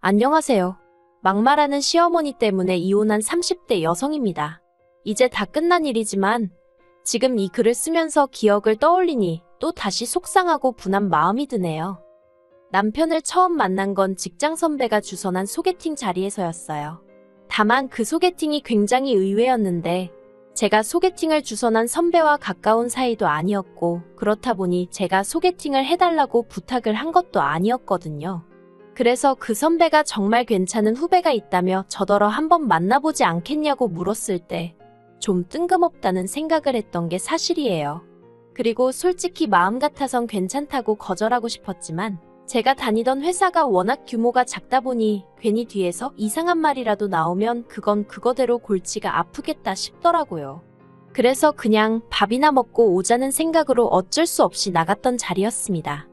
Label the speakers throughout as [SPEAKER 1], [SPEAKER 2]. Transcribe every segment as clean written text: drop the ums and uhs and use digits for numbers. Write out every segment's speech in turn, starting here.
[SPEAKER 1] 안녕하세요. 막말하는 시어머니 때문에 이혼한 30대 여성입니다. 이제 다 끝난 일이지만 지금 이 글을 쓰면서 기억을 떠올리니 또 다시 속상하고 분한 마음이 드네요. 남편을 처음 만난 건 직장 선배가 주선한 소개팅 자리에서였어요. 다만 그 소개팅이 굉장히 의외였는데 제가 소개팅을 주선한 선배와 가까운 사이도 아니었고 그렇다 보니 제가 소개팅을 해달라고 부탁을 한 것도 아니었거든요. 그래서 그 선배가 정말 괜찮은 후배가 있다며 저더러 한번 만나보지 않겠냐고 물었을 때 좀 뜬금없다는 생각을 했던 게 사실이에요. 그리고 솔직히 마음 같아선 괜찮다고 거절하고 싶었지만 제가 다니던 회사가 워낙 규모가 작다 보니 괜히 뒤에서 이상한 말이라도 나오면 그건 그거대로 골치가 아프겠다 싶더라고요. 그래서 그냥 밥이나 먹고 오자는 생각으로 어쩔 수 없이 나갔던 자리였습니다.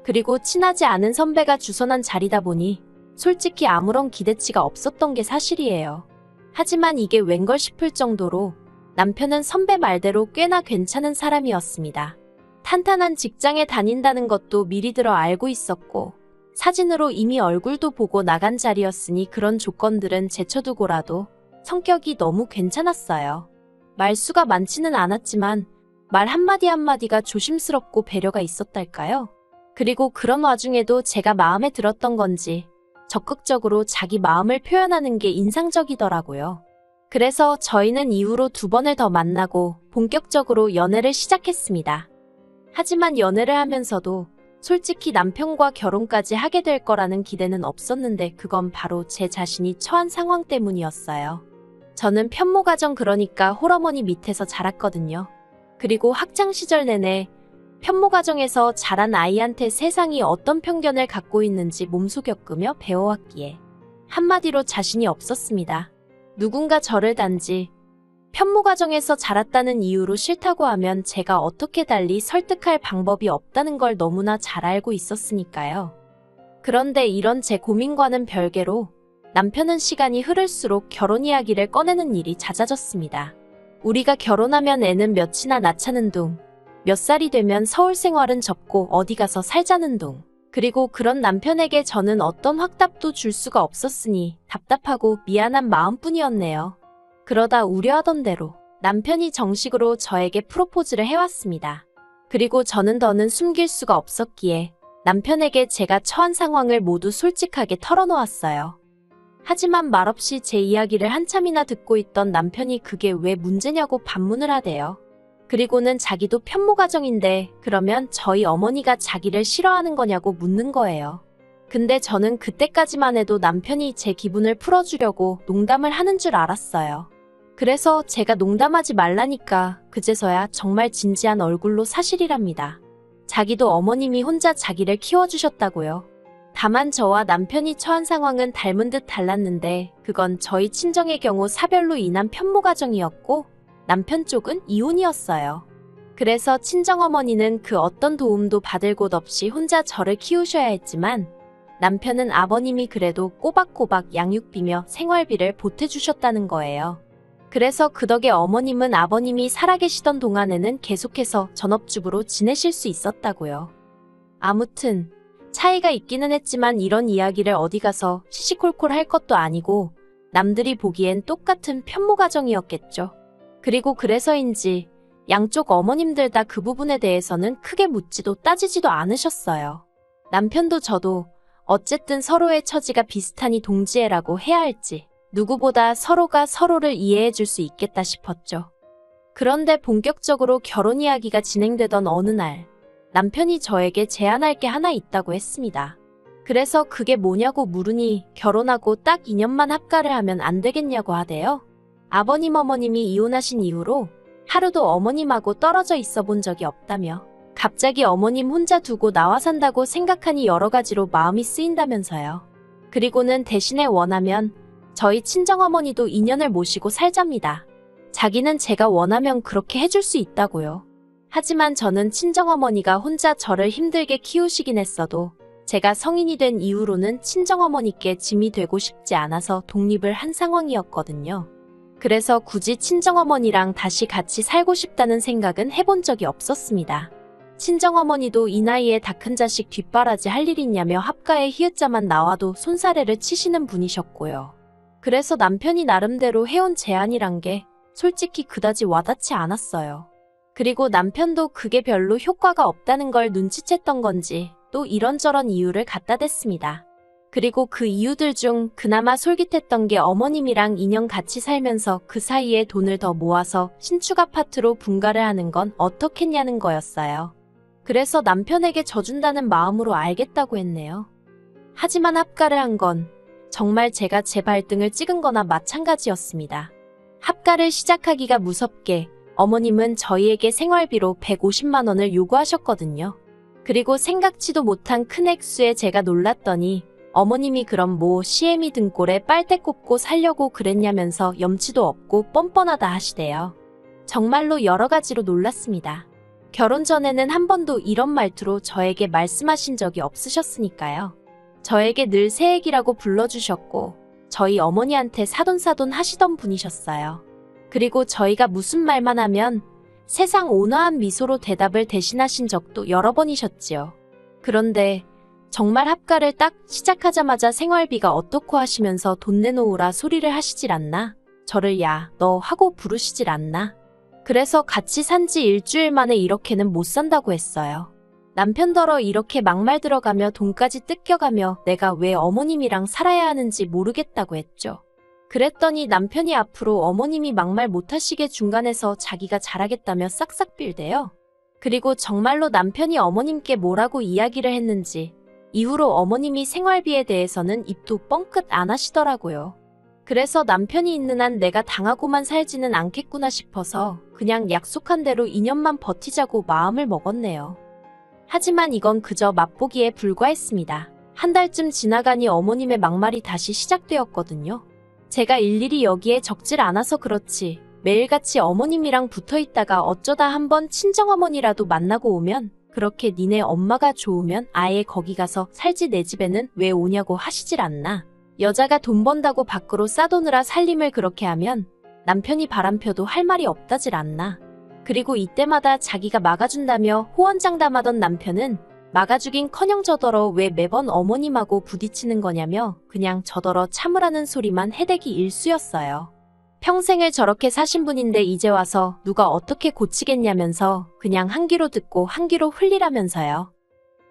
[SPEAKER 1] 그리고 친하지 않은 선배가 주선한 자리다 보니 솔직히 아무런 기대치가 없었던 게 사실이에요. 하지만 이게 웬걸 싶을 정도로 남편은 선배 말대로 꽤나 괜찮은 사람이었습니다. 탄탄한 직장에 다닌다는 것도 미리 들어 알고 있었고 사진으로 이미 얼굴도 보고 나간 자리였으니 그런 조건들은 제쳐두고라도 성격이 너무 괜찮았어요. 말수가 많지는 않았지만 말 한마디 한마디가 조심스럽고 배려가 있었달까요? 그리고 그런 와중에도 제가 마음에 들었던 건지 적극적으로 자기 마음을 표현하는 게 인상적이더라고요. 그래서 저희는 이후로 2번을 더 만나고 본격적으로 연애를 시작했습니다. 하지만 연애를 하면서도 솔직히 남편과 결혼까지 하게 될 거라는 기대는 없었는데 그건 바로 제 자신이 처한 상황 때문이었어요. 저는 편모가정 그러니까 홀어머니 밑에서 자랐거든요. 그리고 학창시절 내내 편모가정에서 자란 아이한테 세상이 어떤 편견을 갖고 있는지 몸소 겪으며 배워왔기에 한마디로 자신이 없었습니다. 누군가 저를 단지 편모가정에서 자랐다는 이유로 싫다고 하면 제가 어떻게 달리 설득할 방법이 없다는 걸 너무나 잘 알고 있었으니까요. 그런데 이런 제 고민과는 별개로 남편은 시간이 흐를수록 결혼 이야기를 꺼내는 일이 잦아졌습니다. 우리가 결혼하면 애는 몇이나 낳자는 둥, 몇 살이 되면 서울 생활은 접고 어디 가서 살자는 둥. 그리고 그런 남편에게 저는 어떤 확답도 줄 수가 없었으니 답답하고 미안한 마음뿐이었네요. 그러다 우려하던 대로 남편이 정식으로 저에게 프로포즈를 해왔습니다. 그리고 저는 더는 숨길 수가 없었기에 남편에게 제가 처한 상황을 모두 솔직하게 털어놓았어요. 하지만 말없이 제 이야기를 한참이나 듣고 있던 남편이 그게 왜 문제냐고 반문을 하대요. 그리고는 자기도 편모가정인데 그러면 저희 어머니가 자기를 싫어하는 거냐고 묻는 거예요. 근데 저는 그때까지만 해도 남편이 제 기분을 풀어주려고 농담을 하는 줄 알았어요. 그래서 제가 농담하지 말라니까 그제서야 정말 진지한 얼굴로 사실이랍니다. 자기도 어머님이 혼자 자기를 키워주셨다고요. 다만 저와 남편이 처한 상황은 닮은 듯 달랐는데 그건 저희 친정의 경우 사별로 인한 편모가정이었고 남편 쪽은 이혼이었어요. 그래서 친정어머니는 그 어떤 도움도 받을 곳 없이 혼자 저를 키우셔야 했지만 남편은 아버님이 그래도 꼬박꼬박 양육비며 생활비를 보태주셨다는 거예요. 그래서 그 덕에 어머님은 아버님이 살아계시던 동안에는 계속해서 전업주부로 지내실 수 있었다고요. 아무튼 차이가 있기는 했지만 이런 이야기를 어디 가서 시시콜콜 할 것도 아니고 남들이 보기엔 똑같은 편모가정이었겠죠. 그리고 그래서인지 양쪽 어머님들 다 그 부분에 대해서는 크게 묻지도 따지지도 않으셨어요. 남편도 저도 어쨌든 서로의 처지가 비슷하니 동지애라고 해야 할지 누구보다 서로가 서로를 이해해 줄 수 있겠다 싶었죠. 그런데 본격적으로 결혼 이야기가 진행되던 어느 날 남편이 저에게 제안할 게 하나 있다고 했습니다. 그래서 그게 뭐냐고 물으니 결혼하고 딱 2년만 합가를 하면 안 되겠냐고 하대요. 아버님 어머님이 이혼하신 이후로 하루도 어머님하고 떨어져 있어 본 적이 없다며 갑자기 어머님 혼자 두고 나와 산다고 생각하니 여러 가지로 마음이 쓰인다면서요. 그리고는 대신에 원하면 저희 친정어머니도 인연을 모시고 살잡니다. 자기는 제가 원하면 그렇게 해줄 수 있다고요. 하지만 저는 친정어머니가 혼자 저를 힘들게 키우시긴 했어도 제가 성인이 된 이후로는 친정어머니께 짐이 되고 싶지 않아서 독립을 한 상황이었거든요. 그래서 굳이 친정어머니랑 다시 같이 살고 싶다는 생각은 해본 적이 없었습니다. 친정어머니도 이 나이에 다 큰 자식 뒷바라지 할 일 있냐며 합가에 히읗자만 나와도 손사래를 치시는 분이셨고요. 그래서 남편이 나름대로 해온 제안이란 게 솔직히 그다지 와닿지 않았어요. 그리고 남편도 그게 별로 효과가 없다는 걸 눈치챘던 건지 또 이런저런 이유를 갖다 댔습니다. 그리고 그 이유들 중 그나마 솔깃했던 게 어머님이랑 2년 같이 살면서 그 사이에 돈을 더 모아서 신축 아파트로 분가를 하는 건 어떻겠냐는 거였어요. 그래서 남편에게 져준다는 마음으로 알겠다고 했네요. 하지만 합가를 한 건 정말 제가 제 발등을 찍은 거나 마찬가지였습니다. 합가를 시작하기가 무섭게 어머님은 저희에게 생활비로 150만 원을 요구하셨거든요. 그리고 생각지도 못한 큰 액수에 제가 놀랐더니 어머님이 그럼 뭐 시애미 등골에 빨대 꽂고 살려고 그랬냐면서 염치도 없고 뻔뻔하다 하시대요. 정말로 여러 가지로 놀랐습니다. 결혼 전에는 한 번도 이런 말투로 저에게 말씀하신 적이 없으셨으니까요. 저에게 늘 새애기라고 불러주셨고 저희 어머니한테 사돈사돈 하시던 분이셨어요. 그리고 저희가 무슨 말만 하면 세상 온화한 미소로 대답을 대신하신 적도 여러 번이셨지요. 그런데 정말 합가를 딱 시작하자마자 생활비가 어떻고 하시면서 돈 내놓으라 소리를 하시질 않나? 저를 야, 너 하고 부르시질 않나? 그래서 같이 산지 일주일 만에 이렇게는 못 산다고 했어요. 남편더러 이렇게 막말 들어가며 돈까지 뜯겨가며 내가 왜 어머님이랑 살아야 하는지 모르겠다고 했죠. 그랬더니 남편이 앞으로 어머님이 막말 못하시게 중간에서 자기가 잘하겠다며 싹싹 빌대요. 그리고 정말로 남편이 어머님께 뭐라고 이야기를 했는지 이후로 어머님이 생활비에 대해서는 입도 뻥끗 안 하시더라고요. 그래서 남편이 있는 한 내가 당하고만 살지는 않겠구나 싶어서 그냥 약속한 대로 2년만 버티자고 마음을 먹었네요. 하지만 이건 그저 맛보기에 불과했습니다. 한 달쯤 지나가니 어머님의 막말이 다시 시작되었거든요. 제가 일일이 여기에 적질 않아서 그렇지 매일같이 어머님이랑 붙어있다가 어쩌다 한번 친정어머니라도 만나고 오면 그렇게 니네 엄마가 좋으면 아예 거기 가서 살지 내 집에는 왜 오냐고 하시질 않나. 여자가 돈 번다고 밖으로 싸도느라 살림을 그렇게 하면 남편이 바람펴도 할 말이 없다질 않나. 그리고 이때마다 자기가 막아준다며 호언장담하던 남편은 막아주긴커녕 저더러 왜 매번 어머님하고 부딪히는 거냐며 그냥 저더러 참으라는 소리만 해대기 일쑤였어요. 평생을 저렇게 사신 분인데 이제 와서 누가 어떻게 고치겠냐면서 그냥 한 귀로 듣고 한 귀로 흘리라면서요.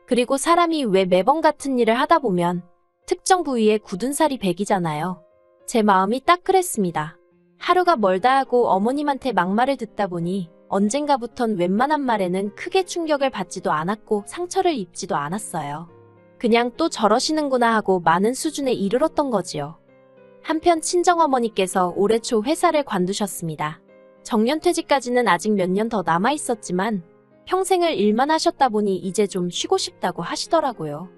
[SPEAKER 1] 그리고 사람이 왜 매번 같은 일을 하다 보면 특정 부위에 굳은 살이 배기잖아요. 제 마음이 딱 그랬습니다. 하루가 멀다 하고 어머님한테 막말을 듣다 보니 언젠가부턴 웬만한 말에는 크게 충격을 받지도 않았고 상처를 입지도 않았어요. 그냥 또 저러시는구나 하고 많은 수준에 이르렀던 거지요. 한편 친정어머니께서 올해 초 회사를 관두셨습니다. 정년퇴직까지는 아직 몇 년 더 남아있었지만 평생을 일만 하셨다 보니 이제 좀 쉬고 싶다고 하시더라고요.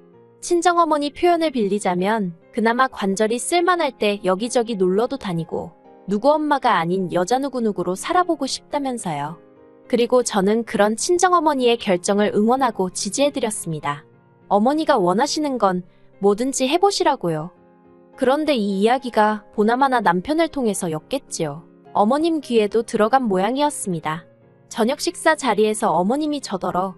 [SPEAKER 1] 친정어머니 표현을 빌리자면 그나마 관절이 쓸만할 때 여기저기 놀러도 다니고 누구 엄마가 아닌 여자 누구누구로 살아보고 싶다면서요. 그리고 저는 그런 친정어머니의 결정을 응원하고 지지해드렸습니다. 어머니가 원하시는 건 뭐든지 해보시라고요. 그런데 이 이야기가 보나마나 남편을 통해서 였겠지요. 어머님 귀에도 들어간 모양이었습니다. 저녁 식사 자리에서 어머님이 저더러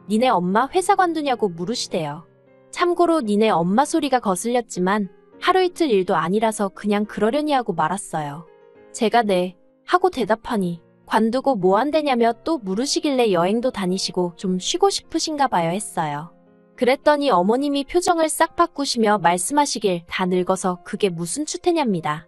[SPEAKER 1] 니네 엄마 회사 관두냐고 물으시대요. 참고로 니네 엄마 소리가 거슬렸지만 하루 이틀 일도 아니라서 그냥 그러려니 하고 말았어요. 제가 네 하고 대답하니 관두고 뭐 한대냐며 또 물으시길래 여행도 다니시고 좀 쉬고 싶으신가 봐요 했어요. 그랬더니 어머님이 표정을 싹 바꾸시며 말씀하시길 다 늙어서 그게 무슨 추태냐입니다.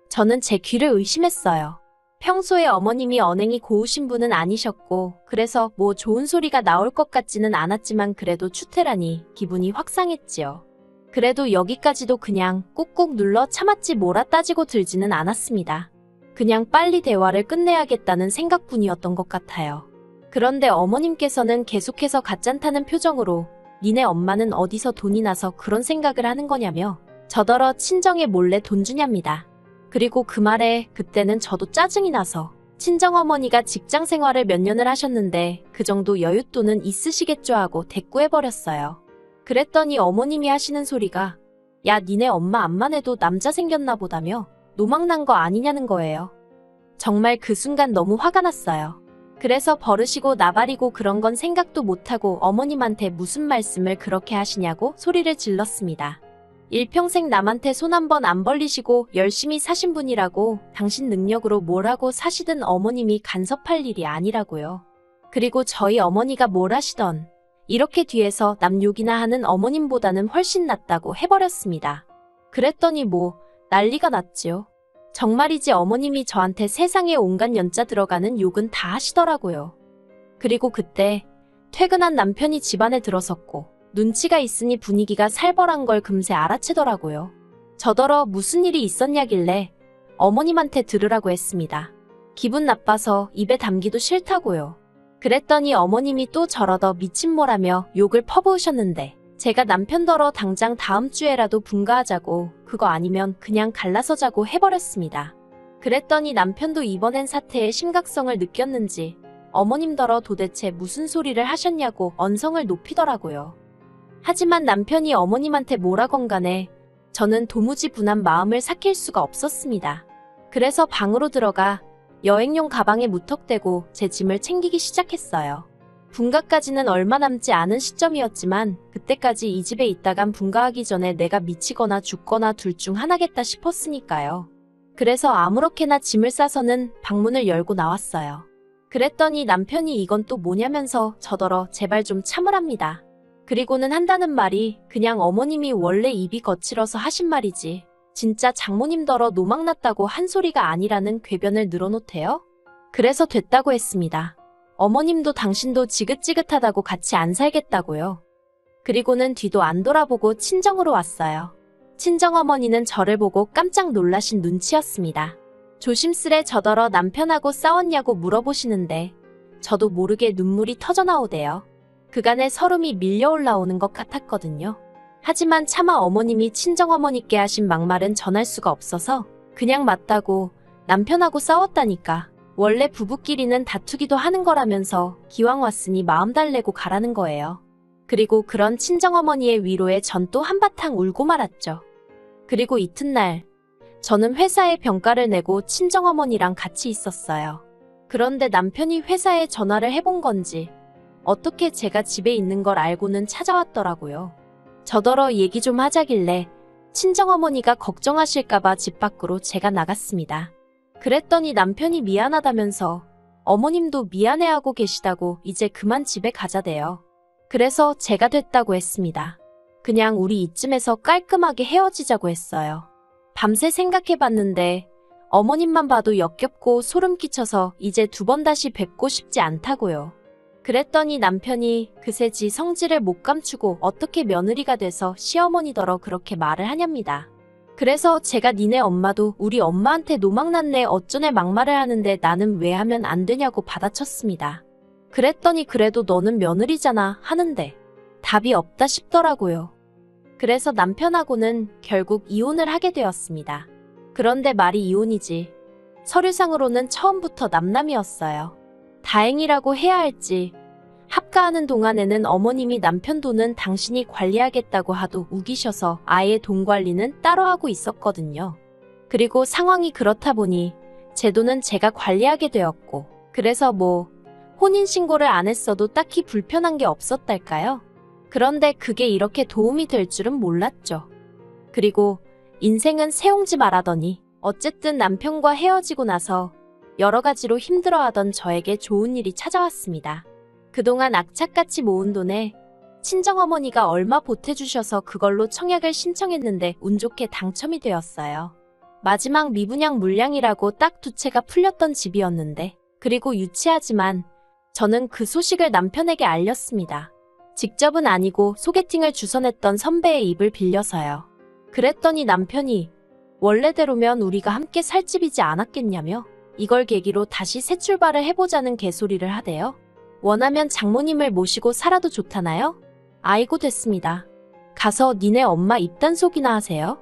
[SPEAKER 1] 저는 제 귀를 의심했어요. 평소에 어머님이 언행이 고우신 분은 아니셨고 그래서 뭐 좋은 소리가 나올 것 같지는 않았지만 그래도 추태라니 기분이 확 상했지요. 그래도 여기까지도 그냥 꾹꾹 눌러 참았지 뭐라 따지고 들지는 않았습니다. 그냥 빨리 대화를 끝내야겠다는 생각뿐이었던 것 같아요. 그런데 어머님께서는 계속해서 가짠타는 표정으로 니네 엄마는 어디서 돈이 나서 그런 생각을 하는 거냐며 저더러 친정에 몰래 돈 주냐입니다. 그리고 그 말에 그때는 저도 짜증이 나서 친정어머니가 직장 생활을 몇 년을 하셨는데 그 정도 여윳돈은 있으시겠죠 하고 대꾸해버렸어요. 그랬더니 어머님이 하시는 소리가 야 니네 엄마 암만 해도 남자 생겼나 보다며 노망난 거 아니냐는 거예요. 정말 그 순간 너무 화가 났어요. 그래서 버릇이고 나발이고 그런 건 생각도 못하고 어머님한테 무슨 말씀을 그렇게 하시냐고 소리를 질렀습니다. 일평생 남한테 손 한 번 안 벌리시고 열심히 사신 분이라고 당신 능력으로 뭘 하고 사시든 어머님이 간섭할 일이 아니라고요. 그리고 저희 어머니가 뭘 하시던 이렇게 뒤에서 남 욕이나 하는 어머님보다는 훨씬 낫다고 해버렸습니다. 그랬더니 뭐 난리가 났지요. 정말이지 어머님이 저한테 세상에 온갖 연자 들어가는 욕은 다 하시더라고요. 그리고 그때 퇴근한 남편이 집안에 들어섰고 눈치가 있으니 분위기가 살벌한 걸 금세 알아채더라고요. 저더러 무슨 일이 있었냐길래 어머님한테 들으라고 했습니다. 기분 나빠서 입에 담기도 싫다고요. 그랬더니 어머님이 또 저러더 미친모라며 욕을 퍼부으셨는데 제가 남편더러 당장 다음 주에라도 분가하자고 그거 아니면 그냥 갈라서자고 해버렸습니다. 그랬더니 남편도 이번엔 사태의 심각성을 느꼈는지 어머님더러 도대체 무슨 소리를 하셨냐고 언성을 높이더라고요. 하지만 남편이 어머님한테 뭐라건 간에 저는 도무지 분한 마음을 삭힐 수가 없었습니다. 그래서 방으로 들어가 여행용 가방에 무턱대고 제 짐을 챙기기 시작했어요. 분가까지는 얼마 남지 않은 시점이었지만 그때까지 이 집에 있다간 분가하기 전에 내가 미치거나 죽거나 둘 중 하나겠다 싶었으니까요. 그래서 아무렇게나 짐을 싸서는 방문을 열고 나왔어요. 그랬더니 남편이 이건 또 뭐냐면서 저더러 제발 좀 참으랍니다. 그리고는 한다는 말이 그냥 어머님이 원래 입이 거칠어서 하신 말이지 진짜 장모님더러 노망났다고 한 소리가 아니라는 궤변을 늘어놓대요. 그래서 됐다고 했습니다. 어머님도 당신도 지긋지긋하다고 같이 안 살겠다고요. 그리고는 뒤도 안 돌아보고 친정으로 왔어요. 친정어머니는 저를 보고 깜짝 놀라신 눈치였습니다. 조심스레 저더러 남편하고 싸웠냐고 물어보시는데 저도 모르게 눈물이 터져나오대요. 그간의 서름이 밀려 올라오는 것 같았거든요. 하지만 차마 어머님이 친정어머니께 하신 막말은 전할 수가 없어서 그냥 맞다고 남편하고 싸웠다니까 원래 부부끼리는 다투기도 하는 거라면서 기왕 왔으니 마음 달래고 가라는 거예요. 그리고 그런 친정어머니의 위로에 전 또 한바탕 울고 말았죠. 그리고 이튿날 저는 회사에 병가를 내고 친정어머니랑 같이 있었어요. 그런데 남편이 회사에 전화를 해본 건지 어떻게 제가 집에 있는 걸 알고는 찾아왔더라고요. 저더러 얘기 좀 하자길래 친정어머니가 걱정하실까봐 집 밖으로 제가 나갔습니다. 그랬더니 남편이 미안하다면서 어머님도 미안해하고 계시다고 이제 그만 집에 가자대요. 그래서 제가 됐다고 했습니다. 그냥 우리 이쯤에서 깔끔하게 헤어지자고 했어요. 밤새 생각해봤는데 어머님만 봐도 역겹고 소름 끼쳐서 이제 두 번 다시 뵙고 싶지 않다고요. 그랬더니 남편이 그새 지 성질을 못 감추고 어떻게 며느리가 돼서 시어머니더러 그렇게 말을 하냐입니다. 그래서 제가 니네 엄마도 우리 엄마한테 노망났네 어쩌네 막말을 하는데 나는 왜 하면 안 되냐고 받아쳤습니다. 그랬더니 그래도 너는 며느리잖아 하는데 답이 없다 싶더라고요. 그래서 남편하고는 결국 이혼을 하게 되었습니다. 그런데 말이 이혼이지 서류상으로는 처음부터 남남이었어요. 다행이라고 해야 할지 합가하는 동안에는 어머님이 남편 돈은 당신이 관리하겠다고 하도 우기셔서 아예 돈 관리는 따로 하고 있었거든요. 그리고 상황이 그렇다 보니 제 돈은 제가 관리하게 되었고 그래서 뭐 혼인신고를 안 했어도 딱히 불편한 게 없었달까요? 그런데 그게 이렇게 도움이 될 줄은 몰랐죠. 그리고 인생은 새옹지 말하더니 어쨌든 남편과 헤어지고 나서 여러 가지로 힘들어하던 저에게 좋은 일이 찾아왔습니다. 그동안 악착같이 모은 돈에 친정어머니가 얼마 보태주셔서 그걸로 청약을 신청했는데 운 좋게 당첨이 되었어요. 마지막 미분양 물량이라고 딱 두 채가 풀렸던 집이었는데 그리고 유치하지만 저는 그 소식을 남편에게 알렸습니다. 직접은 아니고 소개팅을 주선했던 선배의 입을 빌려서요. 그랬더니 남편이 원래대로면 우리가 함께 살 집이지 않았겠냐며 이걸 계기로 다시 새 출발을 해보자는 개소리를 하대요. 원하면 장모님을 모시고 살아도 좋다나요? 아이고 됐습니다. 가서 니네 엄마 입단속이나 하세요.